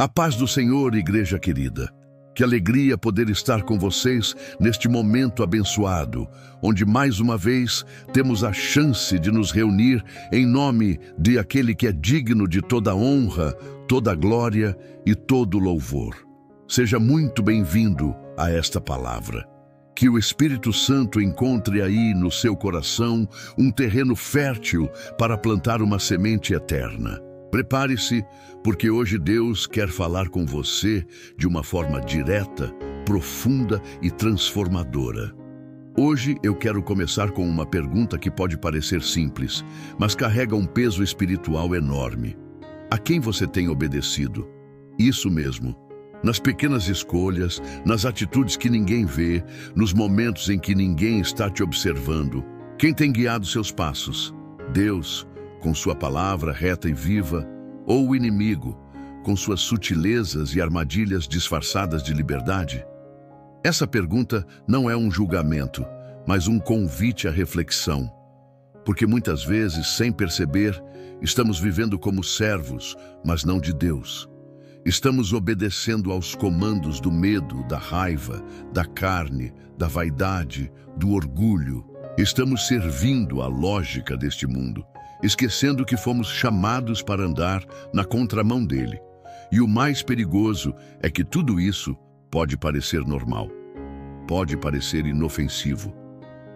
A paz do Senhor, igreja querida. Que alegria poder estar com vocês neste momento abençoado, onde mais uma vez temos a chance de nos reunir em nome de aquele que é digno de toda honra, toda glória e todo louvor. Seja muito bem-vindo a esta palavra. Que o Espírito Santo encontre aí no seu coração um terreno fértil para plantar uma semente eterna. Prepare-se, porque hoje Deus quer falar com você de uma forma direta, profunda e transformadora. Hoje eu quero começar com uma pergunta que pode parecer simples, mas carrega um peso espiritual enorme. A quem você tem obedecido? Isso mesmo. Nas pequenas escolhas, nas atitudes que ninguém vê, nos momentos em que ninguém está te observando. Quem tem guiado seus passos? Deus, com sua palavra reta e viva, ou o inimigo, com suas sutilezas e armadilhas disfarçadas de liberdade? Essa pergunta não é um julgamento, mas um convite à reflexão. Porque muitas vezes, sem perceber, estamos vivendo como servos, mas não de Deus. Estamos obedecendo aos comandos do medo, da raiva, da carne, da vaidade, do orgulho. Estamos servindo à lógica deste mundo, esquecendo que fomos chamados para andar na contramão dele. E o mais perigoso é que tudo isso pode parecer normal, pode parecer inofensivo,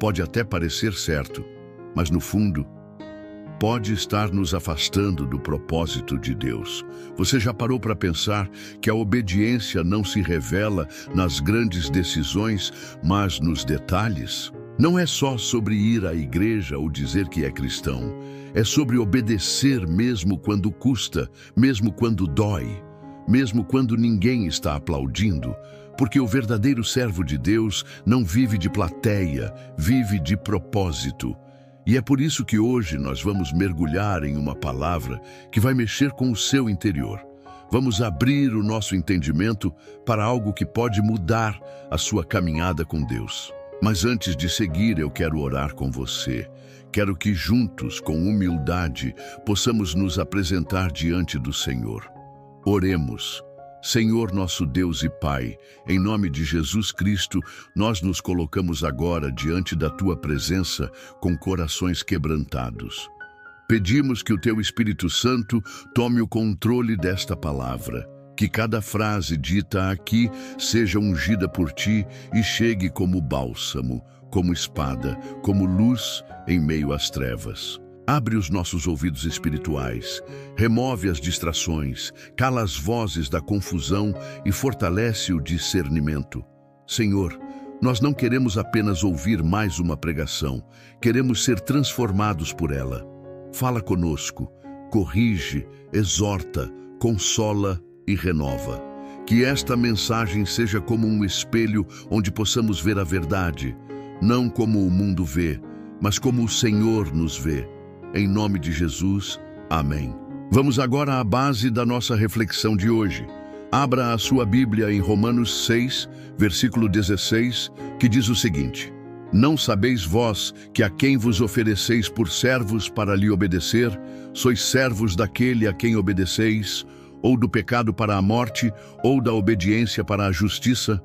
pode até parecer certo, mas no fundo, pode estar nos afastando do propósito de Deus. Você já parou para pensar que a obediência não se revela nas grandes decisões, mas nos detalhes? Não é só sobre ir à igreja ou dizer que é cristão. É sobre obedecer mesmo quando custa, mesmo quando dói, mesmo quando ninguém está aplaudindo. Porque o verdadeiro servo de Deus não vive de plateia, vive de propósito. E é por isso que hoje nós vamos mergulhar em uma palavra que vai mexer com o seu interior. Vamos abrir o nosso entendimento para algo que pode mudar a sua caminhada com Deus. Mas antes de seguir, eu quero orar com você. Quero que juntos, com humildade, possamos nos apresentar diante do Senhor. Oremos. Senhor nosso Deus e Pai, em nome de Jesus Cristo, nós nos colocamos agora diante da Tua presença com corações quebrantados. Pedimos que o Teu Espírito Santo tome o controle desta palavra, que cada frase dita aqui seja ungida por Ti e chegue como bálsamo, como espada, como luz em meio às trevas. Abre os nossos ouvidos espirituais, remove as distrações, cala as vozes da confusão e fortalece o discernimento. Senhor, nós não queremos apenas ouvir mais uma pregação, queremos ser transformados por ela. Fala conosco, corrige, exorta, consola e renova. Que esta mensagem seja como um espelho onde possamos ver a verdade, não como o mundo vê, mas como o Senhor nos vê. Em nome de Jesus, amém. Vamos agora à base da nossa reflexão de hoje. Abra a sua Bíblia em Romanos 6, versículo 16, que diz o seguinte: Não sabeis vós que a quem vos ofereceis por servos para lhe obedecer, sois servos daquele a quem obedeceis, ou do pecado para a morte, ou da obediência para a justiça?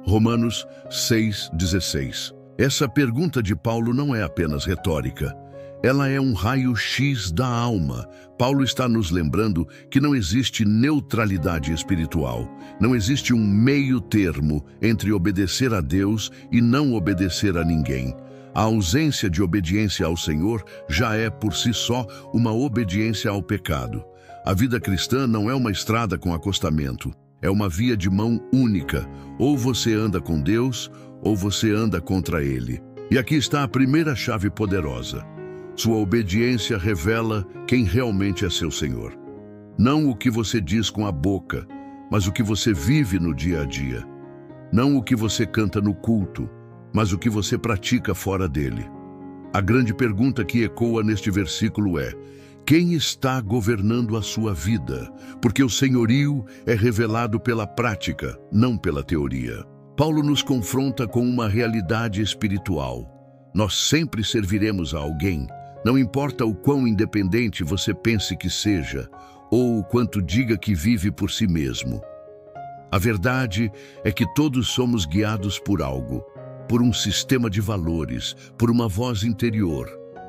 Romanos 6, 16. Essa pergunta de Paulo não é apenas retórica. Ela é um raio-x da alma. Paulo está nos lembrando que não existe neutralidade espiritual. Não existe um meio termo entre obedecer a Deus e não obedecer a ninguém. A ausência de obediência ao Senhor já é, por si só, uma obediência ao pecado. A vida cristã não é uma estrada com acostamento. É uma via de mão única. Ou você anda com Deus, ou você anda contra Ele. E aqui está a primeira chave poderosa. Sua obediência revela quem realmente é seu Senhor. Não o que você diz com a boca, mas o que você vive no dia a dia. Não o que você canta no culto, mas o que você pratica fora dele. A grande pergunta que ecoa neste versículo é: quem está governando a sua vida? Porque o senhorio é revelado pela prática, não pela teoria. Paulo nos confronta com uma realidade espiritual. Nós sempre serviremos a alguém. Não importa o quão independente você pense que seja, ou quanto diga que vive por si mesmo. A verdade é que todos somos guiados por algo, por um sistema de valores, por uma voz interior,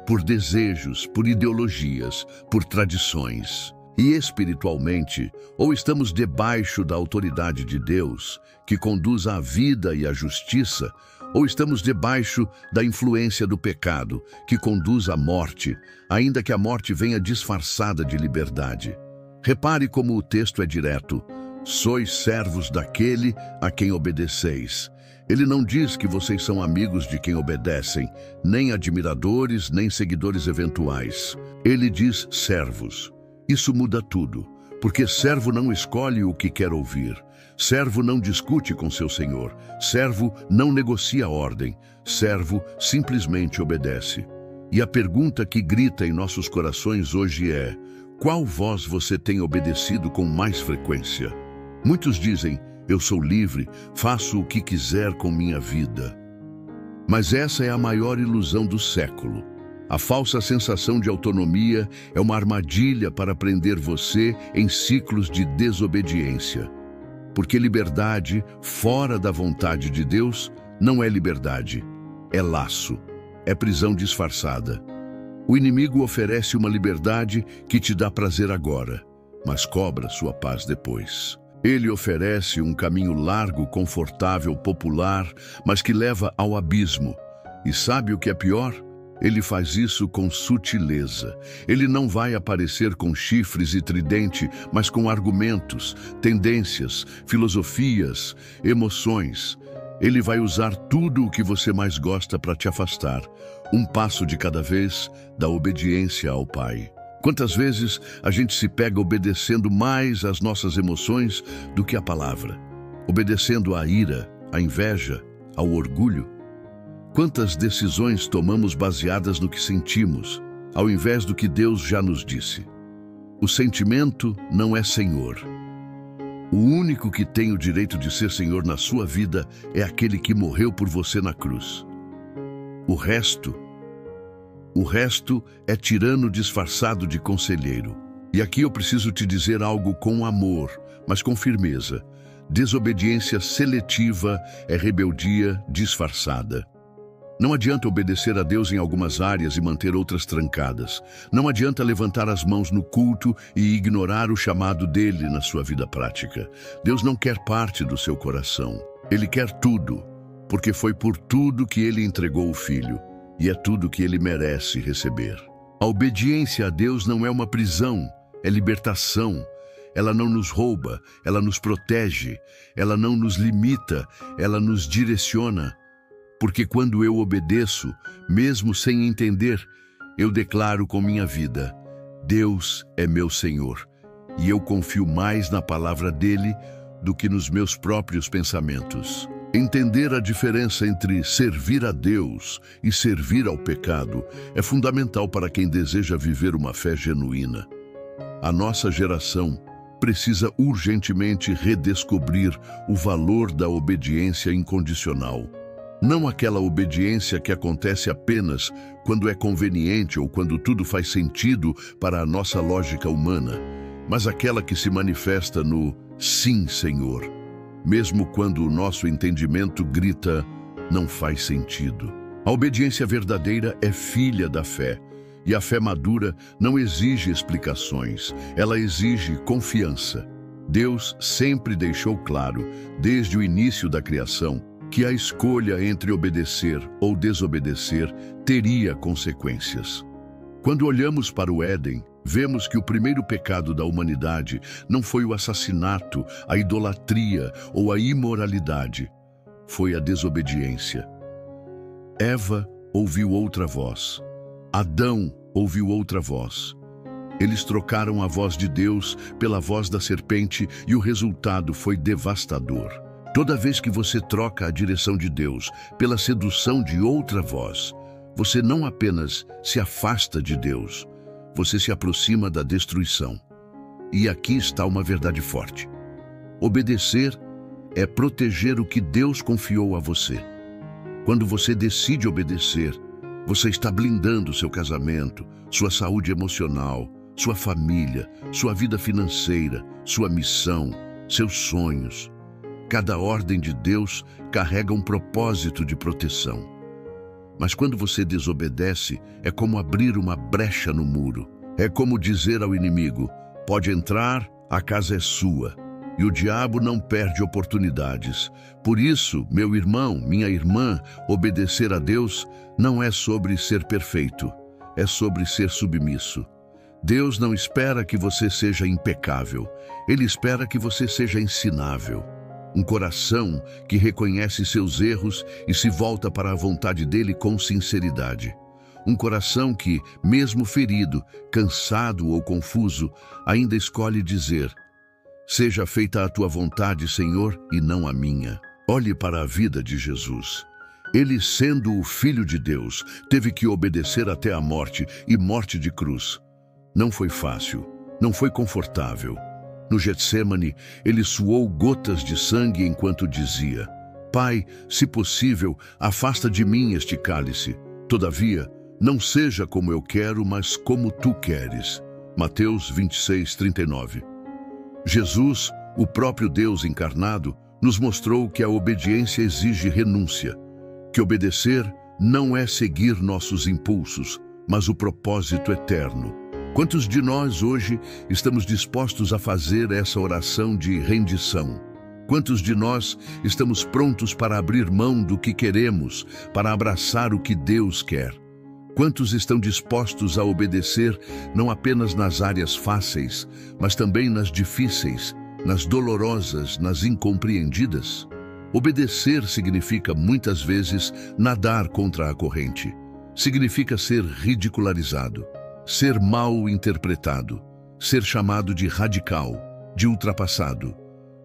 por desejos, por ideologias, por tradições. E espiritualmente, ou estamos debaixo da autoridade de Deus, que conduz à vida e à justiça, ou estamos debaixo da influência do pecado, que conduz à morte, ainda que a morte venha disfarçada de liberdade. Repare como o texto é direto: sois servos daquele a quem obedeceis. Ele não diz que vocês são amigos de quem obedecem, nem admiradores, nem seguidores eventuais. Ele diz servos. Isso muda tudo, porque servo não escolhe o que quer ouvir. Servo não discute com seu senhor. Servo não negocia ordem. Servo simplesmente obedece. E a pergunta que grita em nossos corações hoje é: qual voz você tem obedecido com mais frequência? Muitos dizem: eu sou livre, faço o que quiser com minha vida. Mas essa é a maior ilusão do século. A falsa sensação de autonomia é uma armadilha para prender você em ciclos de desobediência. Porque liberdade fora da vontade de Deus não é liberdade, é laço, é prisão disfarçada. O inimigo oferece uma liberdade que te dá prazer agora, mas cobra sua paz depois. Ele oferece um caminho largo, confortável, popular, mas que leva ao abismo. E sabe o que é pior? Ele faz isso com sutileza. Ele não vai aparecer com chifres e tridente, mas com argumentos, tendências, filosofias, emoções. Ele vai usar tudo o que você mais gosta para te afastar, um passo de cada vez, da obediência ao Pai. Quantas vezes a gente se pega obedecendo mais às nossas emoções do que à palavra? Obedecendo à ira, à inveja, ao orgulho? Quantas decisões tomamos baseadas no que sentimos, ao invés do que Deus já nos disse? O sentimento não é senhor. O único que tem o direito de ser senhor na sua vida é aquele que morreu por você na cruz. O resto é tirano disfarçado de conselheiro. E aqui eu preciso te dizer algo com amor, mas com firmeza. Desobediência seletiva é rebeldia disfarçada. Não adianta obedecer a Deus em algumas áreas e manter outras trancadas. Não adianta levantar as mãos no culto e ignorar o chamado dele na sua vida prática. Deus não quer parte do seu coração. Ele quer tudo, porque foi por tudo que ele entregou o Filho, e é tudo que ele merece receber. A obediência a Deus não é uma prisão, é libertação. Ela não nos rouba, ela nos protege, ela não nos limita, ela nos direciona. Porque quando eu obedeço, mesmo sem entender, eu declaro com minha vida: Deus é meu Senhor, e eu confio mais na palavra dele do que nos meus próprios pensamentos. Entender a diferença entre servir a Deus e servir ao pecado é fundamental para quem deseja viver uma fé genuína. A nossa geração precisa urgentemente redescobrir o valor da obediência incondicional. Não aquela obediência que acontece apenas quando é conveniente ou quando tudo faz sentido para a nossa lógica humana, mas aquela que se manifesta no sim, Senhor, mesmo quando o nosso entendimento grita, não faz sentido. A obediência verdadeira é filha da fé, e a fé madura não exige explicações, ela exige confiança. Deus sempre deixou claro, desde o início da criação, que a escolha entre obedecer ou desobedecer teria consequências. Quando olhamos para o Éden, vemos que o primeiro pecado da humanidade não foi o assassinato, a idolatria ou a imoralidade. Foi a desobediência. Eva ouviu outra voz. Adão ouviu outra voz. Eles trocaram a voz de Deus pela voz da serpente e o resultado foi devastador. Toda vez que você troca a direção de Deus pela sedução de outra voz, você não apenas se afasta de Deus, você se aproxima da destruição. E aqui está uma verdade forte. Obedecer é proteger o que Deus confiou a você. Quando você decide obedecer, você está blindando seu casamento, sua saúde emocional, sua família, sua vida financeira, sua missão, seus sonhos. Cada ordem de Deus carrega um propósito de proteção. Mas quando você desobedece, é como abrir uma brecha no muro. É como dizer ao inimigo: pode entrar, a casa é sua. E o diabo não perde oportunidades. Por isso, meu irmão, minha irmã, obedecer a Deus não é sobre ser perfeito, é sobre ser submisso. Deus não espera que você seja impecável, Ele espera que você seja ensinável. Um coração que reconhece seus erros e se volta para a vontade dele com sinceridade. Um coração que, mesmo ferido, cansado ou confuso, ainda escolhe dizer: seja feita a tua vontade, Senhor, e não a minha. Olhe para a vida de Jesus. Ele, sendo o Filho de Deus, teve que obedecer até a morte, e morte de cruz. Não foi fácil, não foi confortável. No Getsêmani, ele suou gotas de sangue enquanto dizia: Pai, se possível, afasta de mim este cálice. Todavia, não seja como eu quero, mas como tu queres. Mateus 26:39. Jesus, o próprio Deus encarnado, nos mostrou que a obediência exige renúncia, que obedecer não é seguir nossos impulsos, mas o propósito eterno. Quantos de nós hoje estamos dispostos a fazer essa oração de rendição? Quantos de nós estamos prontos para abrir mão do que queremos, para abraçar o que Deus quer? Quantos estão dispostos a obedecer não apenas nas áreas fáceis, mas também nas difíceis, nas dolorosas, nas incompreendidas? Obedecer significa, muitas vezes, nadar contra a corrente. Significa ser ridicularizado, ser mal interpretado, ser chamado de radical, de ultrapassado.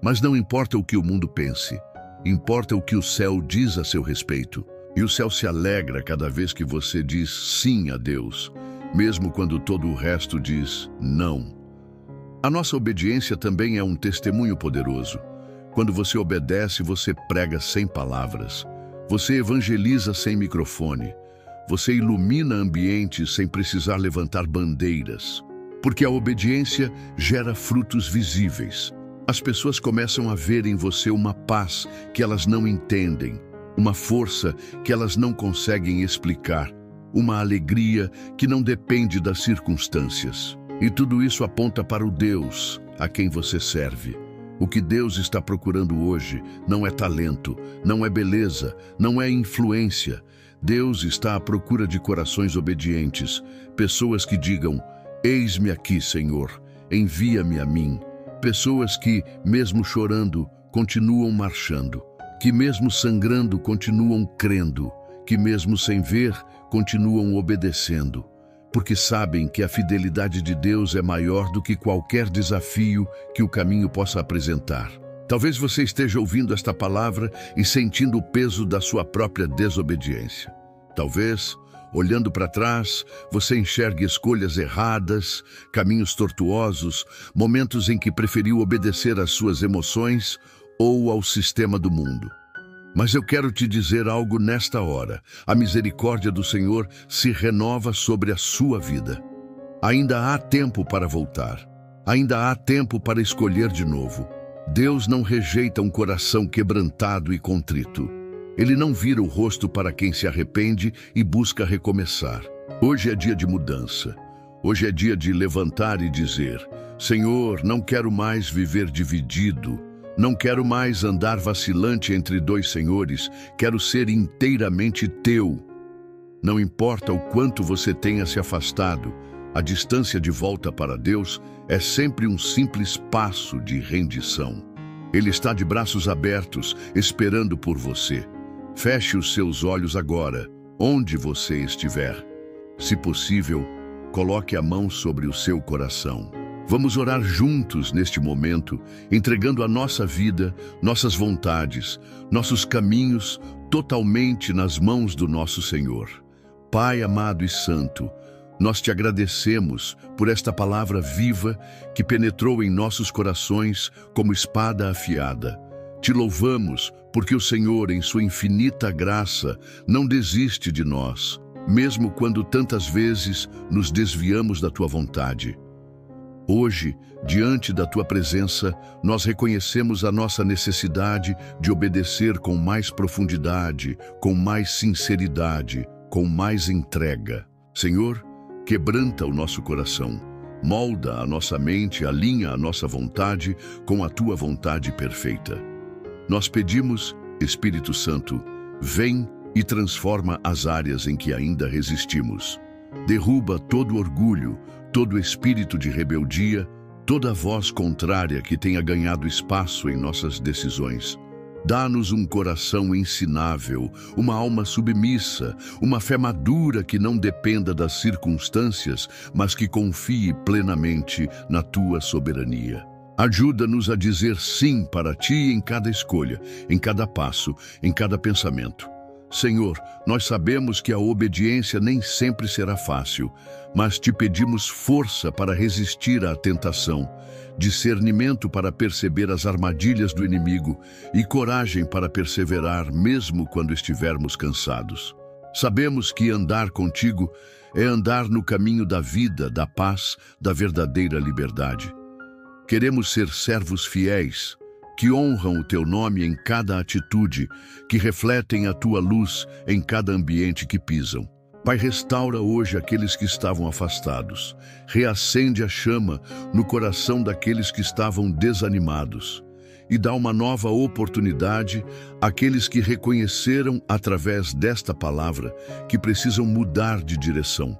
Mas não importa o que o mundo pense, importa o que o céu diz a seu respeito. E o céu se alegra cada vez que você diz sim a Deus, mesmo quando todo o resto diz não. A nossa obediência também é um testemunho poderoso. Quando você obedece, você prega sem palavras. Você evangeliza sem microfone. Você ilumina ambientes sem precisar levantar bandeiras. Porque a obediência gera frutos visíveis. As pessoas começam a ver em você uma paz que elas não entendem, uma força que elas não conseguem explicar, uma alegria que não depende das circunstâncias. E tudo isso aponta para o Deus a quem você serve. O que Deus está procurando hoje não é talento, não é beleza, não é influência. Deus está à procura de corações obedientes, pessoas que digam: eis-me aqui, Senhor, envia-me a mim. Pessoas que, mesmo chorando, continuam marchando, que mesmo sangrando continuam crendo, que mesmo sem ver continuam obedecendo, porque sabem que a fidelidade de Deus é maior do que qualquer desafio que o caminho possa apresentar. Talvez você esteja ouvindo esta palavra e sentindo o peso da sua própria desobediência. Talvez, olhando para trás, você enxergue escolhas erradas, caminhos tortuosos, momentos em que preferiu obedecer às suas emoções ou ao sistema do mundo. Mas eu quero te dizer algo nesta hora. A misericórdia do Senhor se renova sobre a sua vida. Ainda há tempo para voltar. Ainda há tempo para escolher de novo. Deus não rejeita um coração quebrantado e contrito. Ele não vira o rosto para quem se arrepende e busca recomeçar. Hoje é dia de mudança. Hoje é dia de levantar e dizer: Senhor, não quero mais viver dividido. Não quero mais andar vacilante entre dois senhores, quero ser inteiramente teu. Não importa o quanto você tenha se afastado, a distância de volta para Deus é sempre um simples passo de rendição. Ele está de braços abertos, esperando por você. Feche os seus olhos agora, onde você estiver. Se possível, coloque a mão sobre o seu coração. Vamos orar juntos neste momento, entregando a nossa vida, nossas vontades, nossos caminhos totalmente nas mãos do nosso Senhor. Pai amado e santo, nós te agradecemos por esta palavra viva que penetrou em nossos corações como espada afiada. Te louvamos porque o Senhor, em sua infinita graça, não desiste de nós, mesmo quando tantas vezes nos desviamos da tua vontade. Hoje, diante da Tua presença, nós reconhecemos a nossa necessidade de obedecer com mais profundidade, com mais sinceridade, com mais entrega. Senhor, quebranta o nosso coração, molda a nossa mente, alinha a nossa vontade com a Tua vontade perfeita. Nós pedimos, Espírito Santo, vem e transforma as áreas em que ainda resistimos. Derruba todo orgulho, todo espírito de rebeldia, toda voz contrária que tenha ganhado espaço em nossas decisões. Dá-nos um coração ensinável, uma alma submissa, uma fé madura que não dependa das circunstâncias, mas que confie plenamente na Tua soberania. Ajuda-nos a dizer sim para Ti em cada escolha, em cada passo, em cada pensamento. Senhor, nós sabemos que a obediência nem sempre será fácil, mas Te pedimos força para resistir à tentação, discernimento para perceber as armadilhas do inimigo e coragem para perseverar mesmo quando estivermos cansados. Sabemos que andar contigo é andar no caminho da vida, da paz, da verdadeira liberdade. Queremos ser servos fiéis, que honram o Teu nome em cada atitude, que refletem a Tua luz em cada ambiente que pisam. Pai, restaura hoje aqueles que estavam afastados. Reacende a chama no coração daqueles que estavam desanimados. E dá uma nova oportunidade àqueles que reconheceram, através desta palavra, que precisam mudar de direção.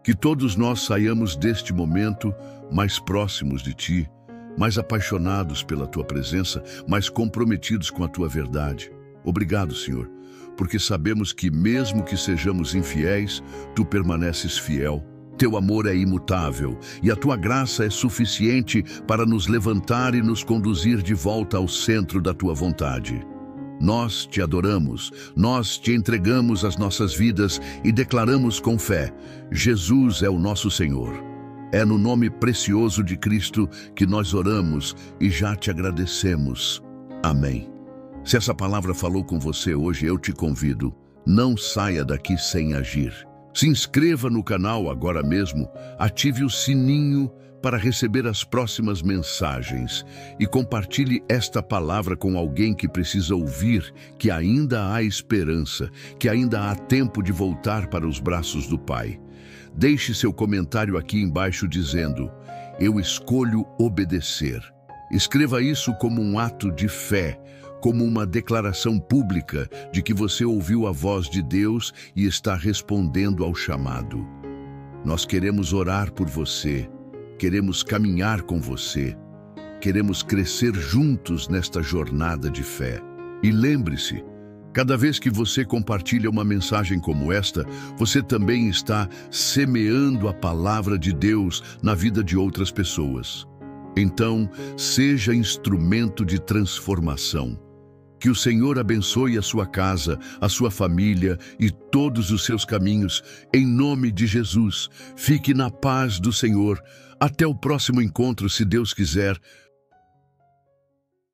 Que todos nós saiamos deste momento mais próximos de Ti, mais apaixonados pela Tua presença, mais comprometidos com a Tua verdade. Obrigado, Senhor, porque sabemos que mesmo que sejamos infiéis, Tu permaneces fiel. Teu amor é imutável e a Tua graça é suficiente para nos levantar e nos conduzir de volta ao centro da Tua vontade. Nós Te adoramos, nós Te entregamos as nossas vidas e declaramos com fé: Jesus é o nosso Senhor. É no nome precioso de Cristo que nós oramos e já Te agradecemos. Amém. Se essa palavra falou com você hoje, eu te convido, não saia daqui sem agir. Se inscreva no canal agora mesmo, ative o sininho para receber as próximas mensagens e compartilhe esta palavra com alguém que precisa ouvir que ainda há esperança, que ainda há tempo de voltar para os braços do Pai. Deixe seu comentário aqui embaixo dizendo: eu escolho obedecer. Escreva isso como um ato de fé, como uma declaração pública de que você ouviu a voz de Deus e está respondendo ao chamado. Nós queremos orar por você, queremos caminhar com você, queremos crescer juntos nesta jornada de fé. E lembre-se, cada vez que você compartilha uma mensagem como esta, você também está semeando a palavra de Deus na vida de outras pessoas. Então, seja instrumento de transformação. Que o Senhor abençoe a sua casa, a sua família e todos os seus caminhos. Em nome de Jesus, fique na paz do Senhor. Até o próximo encontro, se Deus quiser.